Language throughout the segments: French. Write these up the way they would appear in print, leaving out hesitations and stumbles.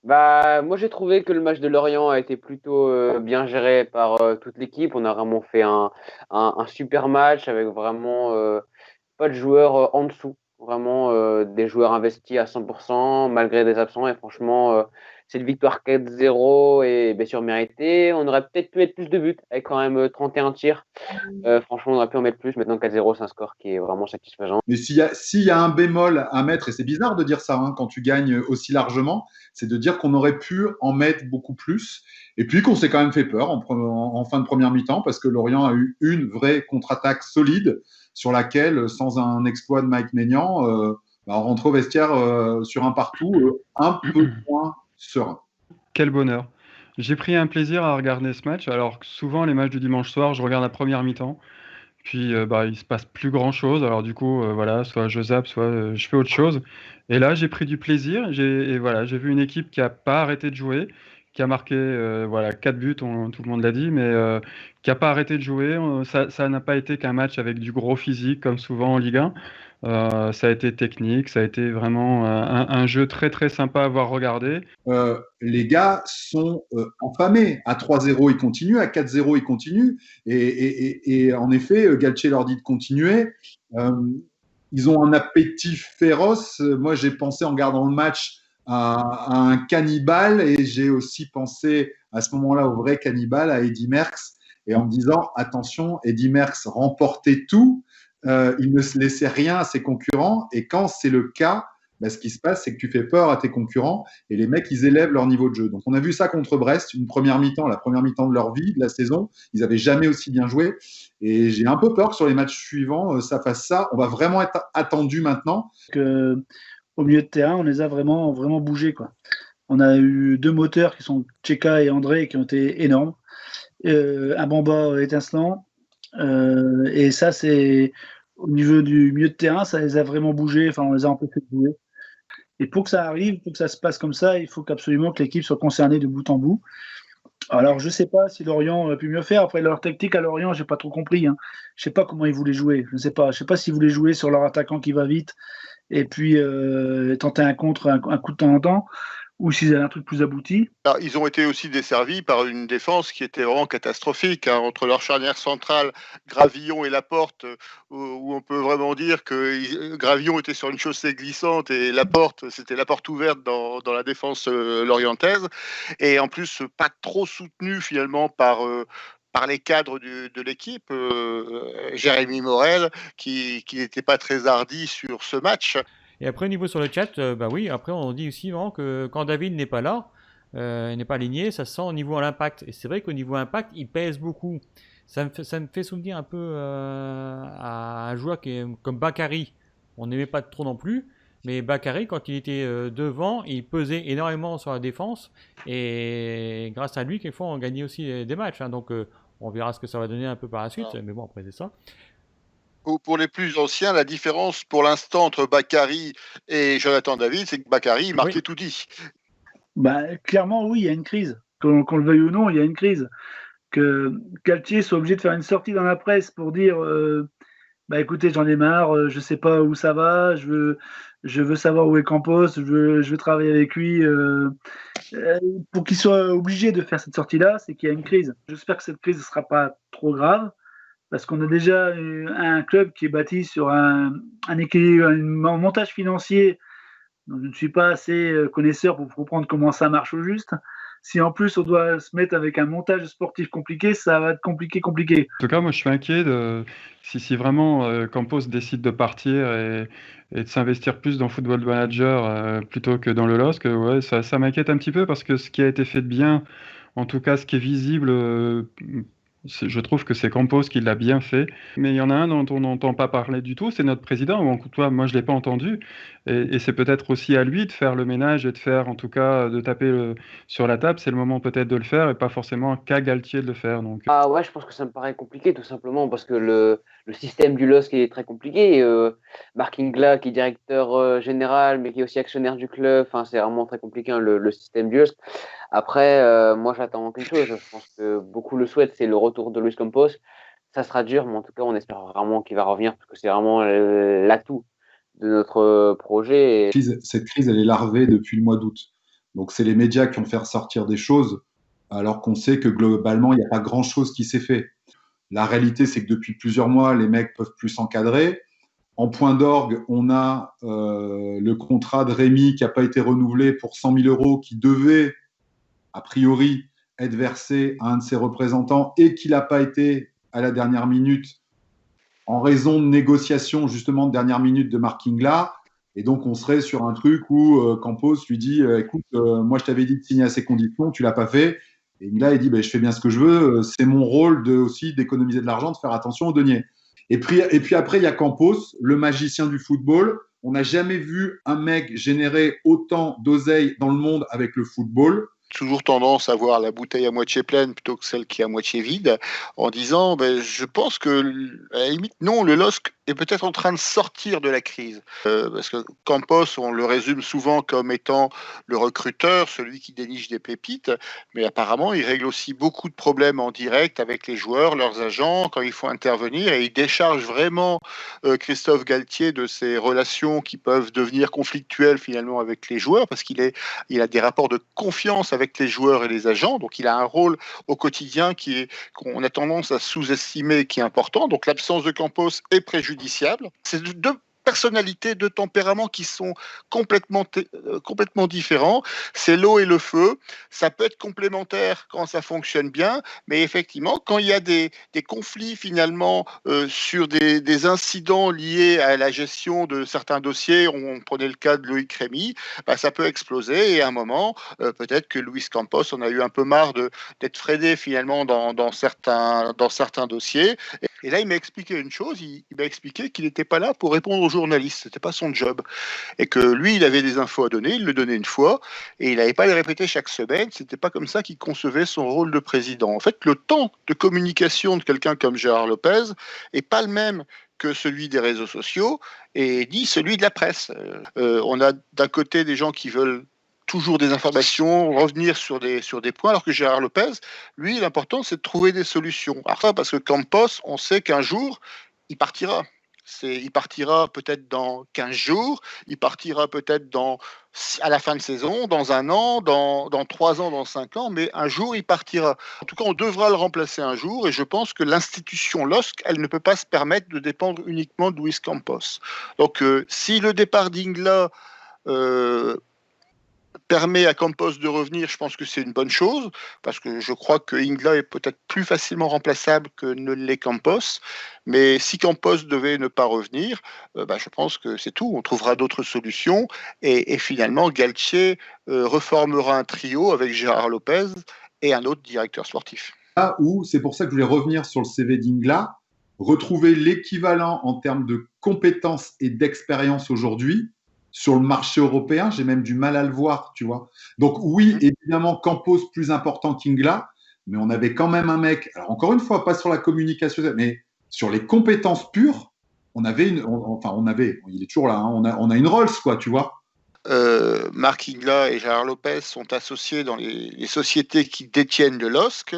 Bah, moi, j'ai trouvé que le match de Lorient a été plutôt bien géré par toute l'équipe. On a vraiment fait un super match avec vraiment pas de joueurs en dessous. Vraiment des joueurs investis à 100% malgré des absents. Et franchement, cette victoire 4-0 est bien sûr méritée. On aurait peut-être pu mettre plus de buts avec quand même 31 tirs. Franchement, on aurait pu en mettre plus. Maintenant, 4-0, c'est un score qui est vraiment satisfaisant. Mais s'il y a un bémol à mettre, et c'est bizarre de dire ça hein, quand tu gagnes aussi largement, c'est de dire qu'on aurait pu en mettre beaucoup plus. Et puis qu'on s'est quand même fait peur en fin de première mi-temps parce que Lorient a eu une vraie contre-attaque solide sur laquelle, sans un exploit de Mike Maignan, on rentre au vestiaire sur un partout un peu moins serein. Quel bonheur. J'ai pris un plaisir à regarder ce match, alors que souvent les matchs du dimanche soir, je regarde la première mi-temps, puis il se passe plus grand-chose, alors du coup, voilà, soit je zappe, soit je fais autre chose. Et là, j'ai pris du plaisir, et voilà, j'ai vu une équipe qui a pas arrêté de jouer, qui a marqué voilà, 4 buts, tout le monde l'a dit, mais qui a pas arrêté de jouer. Ça n'a pas été qu'un match avec du gros physique, comme souvent en Ligue 1. Ça a été technique, ça a été vraiment un jeu très très sympa à voir regarder. Les gars sont enfamés. À 3-0, ils continuent. À 4-0, ils continuent. Et en effet, Galtier leur dit de continuer. Euh, Ils ont un appétit féroce. Moi, j'ai pensé en regardant le match à un cannibale et j'ai aussi pensé à ce moment-là au vrai cannibale, à Eddy Merckx, et en me disant attention, Eddy Merckx remportait tout, il ne se laissait rien à ses concurrents, et quand c'est le cas, ben, ce qui se passe, c'est que tu fais peur à tes concurrents et les mecs, ils élèvent leur niveau de jeu. Donc, on a vu ça contre Brest, une première mi-temps, la première mi-temps de leur vie, de la saison. Ils n'avaient jamais aussi bien joué. Et j'ai un peu peur que sur les matchs suivants, ça fasse ça. On va vraiment être attendu maintenant. Au milieu de terrain, on les a vraiment, vraiment bougés, quoi. On a eu deux moteurs qui sont Tcheka et André qui ont été énormes. Un Bamba étincelant. Et ça, c'est au niveau du milieu de terrain, ça les a vraiment bougés. Enfin, on les a un peu fait bouger. Et pour que ça arrive, pour que ça se passe comme ça, il faut absolument que l'équipe soit concernée de bout en bout. Alors, je ne sais pas si Lorient aurait pu mieux faire. Après, leur tactique à Lorient, je n'ai pas trop compris. Hein. Je ne sais pas comment ils voulaient jouer. Je ne sais pas. Je sais pas s'ils voulaient jouer sur leur attaquant qui va vite et puis tenter un contre, un coup de temps en temps, ou s'ils avaient un truc plus abouti. Alors, ils ont été aussi desservis par une défense qui était vraiment catastrophique, hein, entre leur charnière centrale, Gravillon et Laporte, où on peut vraiment dire que Gravillon était sur une chaussée glissante et Laporte, c'était la porte ouverte dans la défense lorientaise. Et en plus, pas trop soutenu finalement par les cadres de l'équipe, Jérémy Morel, qui n'était pas très hardi sur ce match. Et après, au niveau sur le chat, bah oui, après, on dit aussi vraiment que quand David n'est pas là, n'est pas aligné, ça se sent au niveau de l'impact. Et c'est vrai qu'au niveau impact, il pèse beaucoup. Ça me fait souvenir un peu à un joueur comme Bakary. On n'aimait pas trop non plus. Mais Bakary, quand il était devant, il pesait énormément sur la défense. Et grâce à lui, quelquefois, on gagnait aussi des matchs. Hein. Donc, on verra ce que ça va donner un peu par la suite. Mais bon, après, c'est ça. Pour les plus anciens, la différence pour l'instant entre Bakary et Jonathan David, c'est que Bakary marquait Oui. tout dit. Bah, clairement, oui, il y a une crise. Qu'on le veuille ou non, il y a une crise. Que Galtier soit obligé de faire une sortie dans la presse pour dire bah écoutez, j'en ai marre, je sais pas où ça va, je veux savoir où est Campos, je veux travailler avec lui. Pour qu'il soit obligé de faire cette sortie-là, c'est qu'il y a une crise. J'espère que cette crise ne sera pas trop grave, parce qu'on a déjà un club qui est bâti sur un équilibre, un montage financier dont je ne suis pas assez connaisseur pour comprendre comment ça marche au juste. Si en plus on doit se mettre avec un montage sportif compliqué, ça va être compliqué. En tout cas, moi je suis inquiet si vraiment Campos décide de partir et de s'investir plus dans Football Manager plutôt que dans le LOSC. Ouais, ça m'inquiète un petit peu parce que ce qui a été fait de bien, en tout cas ce qui est visible, je trouve que c'est Campos qui l'a bien fait. Mais il y en a un dont on n'entend pas parler du tout, c'est notre président. Ou en tout cas, moi je ne l'ai pas entendu. Et c'est peut-être aussi à lui de faire le ménage et de faire, en tout cas, de taper sur la table. C'est le moment peut-être de le faire et pas forcément qu'à Galtier de le faire. Donc. Ah ouais, je pense que ça me paraît compliqué tout simplement parce que le système du LOSC est très compliqué. Marc Ingla qui est directeur général mais qui est aussi actionnaire du club, enfin, c'est vraiment très compliqué hein, le système du LOSC. Après, moi j'attends quelque chose, je pense que beaucoup le souhaitent, c'est le retour de Luis Campos. Ça sera dur, mais en tout cas on espère vraiment qu'il va revenir parce que c'est vraiment l'atout de notre projet. Cette crise, elle est larvée depuis le mois d'août. Donc, c'est les médias qui ont fait ressortir des choses, alors qu'on sait que globalement, il n'y a pas grand-chose qui s'est fait. La réalité, c'est que depuis plusieurs mois, les mecs peuvent plus s'encadrer. En point d'orgue, on a le contrat de Rémi qui n'a pas été renouvelé pour 100 000 euros, qui devait, a priori, être versé à un de ses représentants et qui n'a pas été à la dernière minute en raison de négociations justement de dernière minute de Mark Ingla. Et donc, on serait sur un truc où Campos lui dit écoute, moi, je t'avais dit de signer à ces conditions, tu ne l'as pas fait. Et Ingla, il dit je fais bien ce que je veux, c'est mon rôle aussi d'économiser de l'argent, de faire attention aux deniers. Et puis après, il y a Campos, le magicien du football. On n'a jamais vu un mec générer autant d'oseille dans le monde avec le football. Toujours tendance à voir la bouteille à moitié pleine plutôt que celle qui est à moitié vide, en disant je pense que, à la limite, non, le LOSC est peut-être en train de sortir de la crise. Parce que Campos, on le résume souvent comme étant le recruteur, celui qui déniche des pépites, mais apparemment, il règle aussi beaucoup de problèmes en direct avec les joueurs, leurs agents, quand il faut intervenir, et il décharge vraiment Christophe Galtier de ces relations qui peuvent devenir conflictuelles finalement avec les joueurs, parce qu'il a des rapports de confiance avec les joueurs et les agents, donc il a un rôle au quotidien qu'on a tendance à sous-estimer, qui est important. Donc l'absence de Campos est préjudiciable. C'est deux personnalités, deux tempéraments qui sont complètement différents. C'est l'eau et le feu. Ça peut être complémentaire quand ça fonctionne bien, mais effectivement, quand il y a des conflits finalement sur des incidents liés à la gestion de certains dossiers, on prenait le cas de Loïc Rémy, ça peut exploser et à un moment, peut-être que Luis Campos en a eu un peu marre d'être freiné finalement dans certains dossiers. Et là, il m'a expliqué une chose, il m'a expliqué qu'il n'était pas là pour répondre aux journalistes, c'était pas son job. Et que lui, il avait des infos à donner, il le donnait une fois, et il n'allait pas les répéter chaque semaine, c'était pas comme ça qu'il concevait son rôle de président. En fait, le temps de communication de quelqu'un comme Gérard Lopez est pas le même que celui des réseaux sociaux, et ni celui de la presse. On a d'un côté des gens qui veulent toujours des informations, revenir sur des points, alors que Gérard Lopez, lui, l'important, c'est de trouver des solutions. Alors ça, parce que Campos, on sait qu'un jour, il partira. Il partira peut-être dans 15 jours, il partira peut-être à la fin de saison, dans un an, dans 3 ans, dans 5 ans, mais un jour, il partira. En tout cas, on devra le remplacer un jour, et je pense que l'institution LOSC, elle ne peut pas se permettre de dépendre uniquement de Luis Campos. Donc, si le départ d'Ingla permet à Campos de revenir, je pense que c'est une bonne chose, parce que je crois que Ingla est peut-être plus facilement remplaçable que ne l'est Campos, mais si Campos devait ne pas revenir, je pense que c'est tout, on trouvera d'autres solutions, et finalement Galtier reformera un trio avec Gérard Lopez et un autre directeur sportif. Là où, c'est pour ça que je voulais revenir sur le CV d'Ingla, retrouver l'équivalent en termes de compétences et d'expérience aujourd'hui, sur le marché européen, j'ai même du mal à le voir, tu vois. Donc oui, évidemment, Campos plus important qu'Ingla, mais on avait quand même un mec, alors encore une fois, pas sur la communication, mais sur les compétences pures, on avait il est toujours là, hein, on a une Rolls, quoi, tu vois. Mark Ingla et Gérard Lopez sont associés dans les sociétés qui détiennent le LOSC.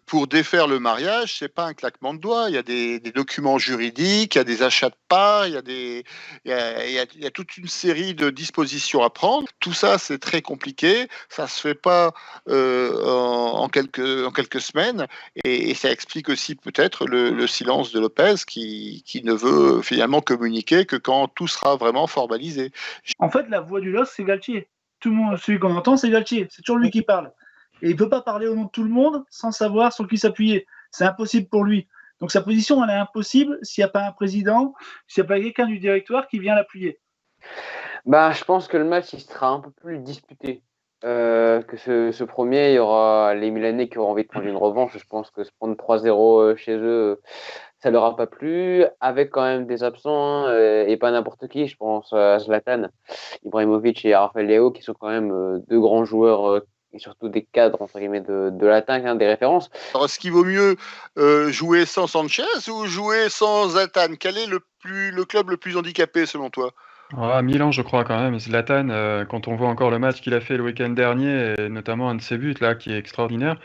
Pour défaire le mariage, c'est pas un claquement de doigts. Il y a des documents juridiques, il y a des achats de parts, il y a toute une série de dispositions à prendre. Tout ça, c'est très compliqué. Ça se fait pas en quelques semaines, et ça explique aussi peut-être le silence de Lopez qui ne veut finalement communiquer que quand tout sera vraiment formalisé. En fait, la voix du LOSC, c'est Galtier. Tout le monde, celui qu'on entend, c'est Galtier. C'est toujours lui qui parle. Et il ne peut pas parler au nom de tout le monde sans savoir sur qui s'appuyer. C'est impossible pour lui. Donc sa position, elle est impossible s'il n'y a pas un président, s'il n'y a pas quelqu'un du directoire qui vient l'appuyer. Je pense que le match, il sera un peu plus disputé que ce premier. Il y aura les Milanais qui auront envie de prendre une revanche. Je pense que se prendre 3-0 chez eux, ça leur a pas plu, avec quand même des absents, et pas n'importe qui. Je pense à Zlatan Ibrahimovic et à Rafael Leao, qui sont quand même deux grands joueurs, et surtout des cadres, entre guillemets, de l'attaque, des références. Alors, est-ce qu'il vaut mieux jouer sans Sanchez ou jouer sans Zlatan? Quel est le club le plus handicapé selon toi? Milan, je crois quand même. Zlatan, quand on voit encore le match qu'il a fait le week-end dernier, et notamment un de ses buts là, qui est extraordinaire,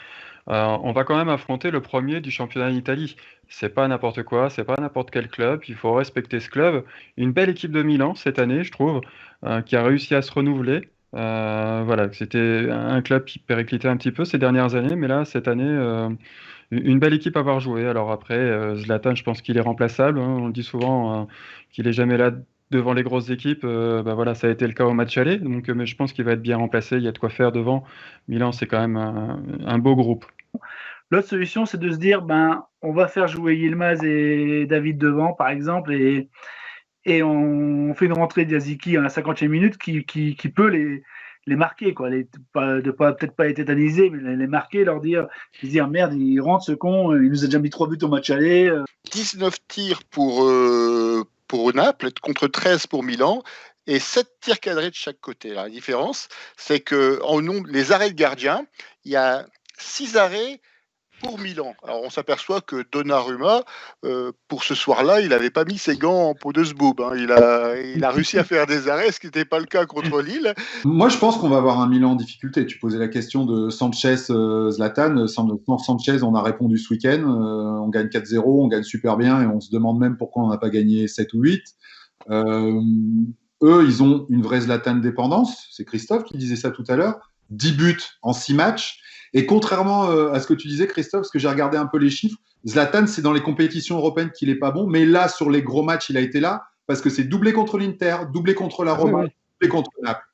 on va quand même affronter le premier du championnat d'Italie. C'est pas n'importe quoi, c'est pas n'importe quel club. Il faut respecter ce club. Une belle équipe de Milan cette année, je trouve, qui a réussi à se renouveler. Voilà, que c'était un club qui périclitait un petit peu ces dernières années, mais là, cette année, une belle équipe à avoir joué. Alors après, Zlatan, je pense qu'il est remplaçable, hein. On le dit souvent qu'il est jamais là devant les grosses équipes. Bah voilà, ça a été le cas au match aller, donc, mais je pense qu'il va être bien remplacé. Il y a de quoi faire devant. Milan, c'est quand même un beau groupe. L'autre solution, c'est de se dire, ben, on va faire jouer Yilmaz et David devant, par exemple, et on fait une rentrée d'Yaziki à la 50e minute qui peut les marquer, quoi. Peut-être pas être tétanisé, mais les marquer, se dire merde, il rentre ce con, il nous a déjà mis 3 buts au match aller. 19 tirs pour Naples contre 13 pour Milan et 7 tirs cadrés de chaque côté. La différence, c'est que en nombre, les arrêts de gardien, il y a 6 arrêts pour Milan. Alors on s'aperçoit que Donnarumma, pour ce soir-là, il n'avait pas mis ses gants en peau de zboob. Hein. Il a réussi à faire des arrêts, ce qui n'était pas le cas contre Lille. Moi, je pense qu'on va avoir un Milan en difficulté. Tu posais la question de Sanchez-Zlatan. Sans Sanchez, on a répondu ce week-end. On gagne 4-0, on gagne super bien et on se demande même pourquoi on n'a pas gagné 7 ou 8. Eux, ils ont une vraie Zlatan dépendance. C'est Christophe qui disait ça tout à l'heure. 10 buts en 6 matchs. Et contrairement à ce que tu disais, Christophe, parce que j'ai regardé un peu les chiffres, Zlatan, c'est dans les compétitions européennes qu'il n'est pas bon. Mais là, sur les gros matchs, il a été là parce que c'est doublé contre l'Inter, doublé contre la Roma, doublé contre Naples.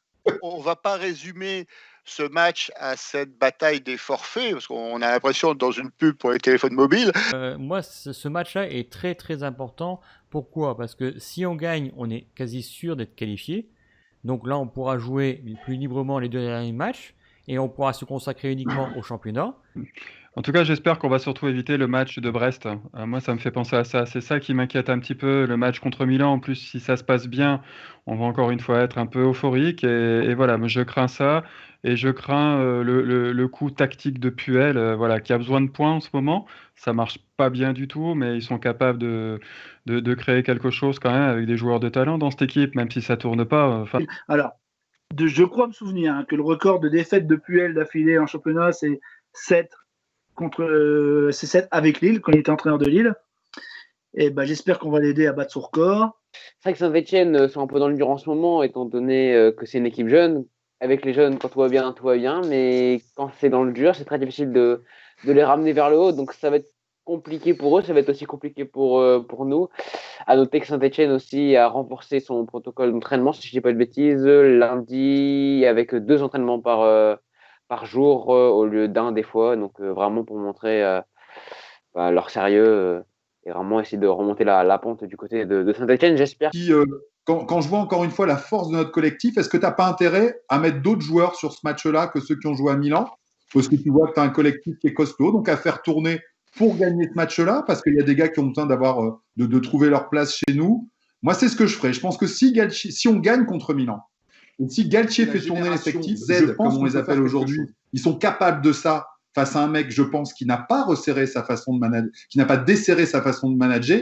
On ne va pas résumer ce match à cette bataille des forfaits, parce qu'on a l'impression dans une pub pour les téléphones mobiles. Moi, ce match-là est très très important. Pourquoi ? Parce que si on gagne, on est quasi sûr d'être qualifié. Donc là, on pourra jouer plus librement les 2 derniers matchs et on pourra se consacrer uniquement au championnat. En tout cas, j'espère qu'on va surtout éviter le match de Brest. Moi, ça me fait penser à ça. C'est ça qui m'inquiète un petit peu, le match contre Milan. En plus, si ça se passe bien, on va encore une fois être un peu euphorique. Et voilà, mais je crains ça. Et je crains le coup tactique de Puel, voilà, qui a besoin de points en ce moment. Ça marche pas bien du tout, mais ils sont capables de créer quelque chose quand même avec des joueurs de talent dans cette équipe, même si ça tourne pas. Alors, je crois me souvenir que le record de défaites de Puel d'affilée en championnat, c'est 7 c'est 7 avec Lille, quand il était entraîneur de Lille. Et ben, j'espère qu'on va l'aider à battre son record. C'est vrai que Saint-Etienne sont un peu dans le dur en ce moment, étant donné que c'est une équipe jeune. Avec les jeunes, quand tout va bien, tout va bien. Mais quand c'est dans le dur, c'est très difficile de les ramener vers le haut. Donc ça va être compliqué pour eux, ça va être aussi compliqué pour nous. À noter que Saint-Etienne aussi a renforcé son protocole d'entraînement, si je ne dis pas de bêtises, lundi, avec 2 entraînements par jour au lieu d'un des fois. Donc vraiment pour montrer leur sérieux et vraiment essayer de remonter la pente du côté de Saint-Etienne, j'espère. Quand je vois encore une fois la force de notre collectif, est-ce que tu n'as pas intérêt à mettre d'autres joueurs sur ce match-là que ceux qui ont joué à Milan ? Parce que tu vois que tu as un collectif qui est costaud, donc à faire tourner pour gagner ce match-là, parce qu'il y a des gars qui ont besoin de trouver leur place chez nous. Moi, c'est ce que je ferais. Je pense que si on gagne contre Milan, et si Galtier fait tourner l'effectif, Z, comme on les appelle aujourd'hui, ils sont capables de ça face à un mec, je pense, qui n'a pas resserré sa façon de manager, qui n'a pas desserré sa façon de manager.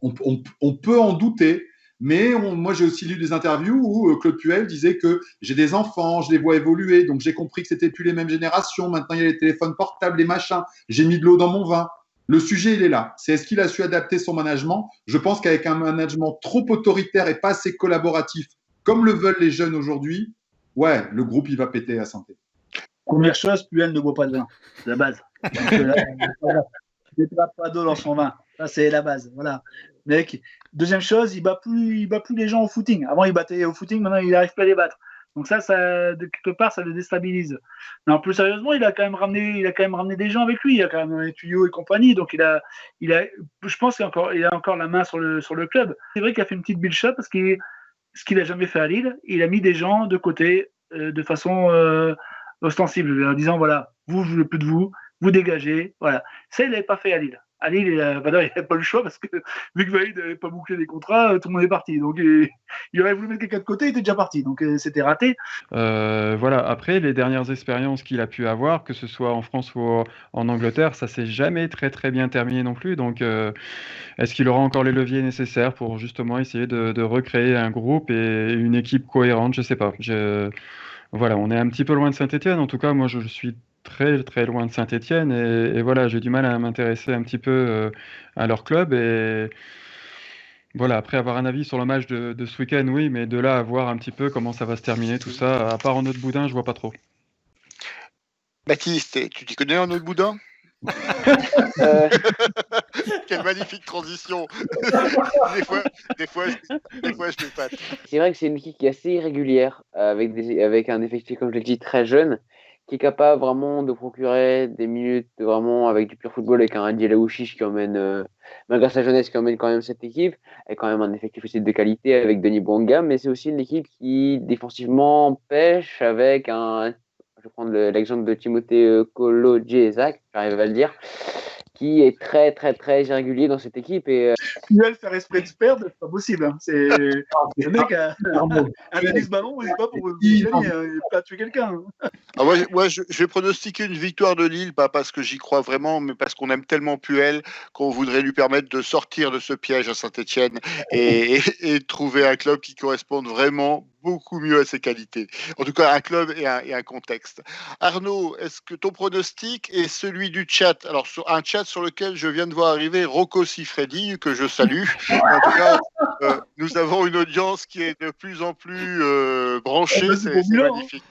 On peut en douter. Mais moi, j'ai aussi lu des interviews où Claude Puel disait que j'ai des enfants, je les vois évoluer, donc j'ai compris que c'était plus les mêmes générations. Maintenant, il y a les téléphones portables, les machins. J'ai mis de l'eau dans mon vin. Le sujet, il est là. C'est est-ce qu'il a su adapter son management ? Je pense qu'avec un management trop autoritaire et pas assez collaboratif, comme le veulent les jeunes aujourd'hui, ouais, le groupe, il va péter à Saint-Étienne. Première chose, Puel ne boit pas de vin. C'est la base. Il ne pas d'eau dans son vin. Ça, c'est la base. Voilà. Mec. Deuxième chose, il bat plus les gens au footing. Avant, il battait au footing, maintenant, il n'arrive pas à les battre. Donc ça, de quelque part, ça le déstabilise. Mais plus sérieusement, il a quand même ramené des gens avec lui. Il a quand même un tuyau et compagnie. Donc je pense qu'il a encore la main sur le club. C'est vrai qu'il a fait une petite build shot parce que ce qu'il n'a jamais fait à Lille, il a mis des gens de côté de façon ostensible, en disant voilà, vous, je ne veux plus de vous, vous dégagez. Voilà. Ça, il n'avait pas fait à Lille. À Lille, il n'avait pas le choix parce que vu que Valide n'avait pas bouclé des contrats, tout le monde est parti. Donc il aurait voulu mettre quelqu'un de côté, il était déjà parti. Donc c'était raté. Voilà. Après, les dernières expériences qu'il a pu avoir, que ce soit en France ou en Angleterre, ça s'est jamais très très bien terminé non plus. Donc est-ce qu'il aura encore les leviers nécessaires pour justement essayer de recréer un groupe et une équipe cohérente ? Je sais pas. Voilà, on est un petit peu loin de Saint-Etienne. En tout cas, moi, je suis très très loin de Saint-Etienne et voilà, j'ai du mal à m'intéresser un petit peu à leur club et Voilà, après avoir un avis sur le match de ce week-end, oui, mais de là à voir un petit peu comment ça va se terminer, tout ça, à part en autre boudin, je vois pas trop. Baptiste, tu t'y connais en autre boudin? Euh, Quelle magnifique transition. des fois, je m'épate. c'est vrai que c'est une équipe qui est assez irrégulière, avec un effectif, comme je l'ai dit, très jeune, qui est capable vraiment de procurer des minutes vraiment avec du pur football, avec un Diel Aouchiche qui emmène, malgré sa jeunesse, qui emmène quand même cette équipe, avec quand même un effectif aussi de qualité avec Denis Bouanga, mais c'est aussi une équipe qui défensivement pêche avec je vais prendre l'exemple de Timothée Kolo-Djezak, j'arrive à le dire, qui est très très très irrégulier dans cette équipe et Puel faire esprit de perdre, c'est pas possible. Hein. Le mec a tennis ballon, il n'est pas pour gagner, il pas tuer quelqu'un. Ah, moi, je vais pronostiquer une victoire de Lille, pas parce que j'y crois vraiment, mais parce qu'on aime tellement Puel qu'on voudrait lui permettre de sortir de ce piège à Saint-Etienne et de trouver un club qui corresponde vraiment beaucoup mieux à ses qualités. En tout cas, un club et un contexte. Arnaud, est-ce que ton pronostic est celui du chat? Alors, sur un chat sur lequel je viens de voir arriver Rocco Siffredi, que je salue. En tout cas, nous avons une audience qui est de plus en plus branchée, c'est magnifique.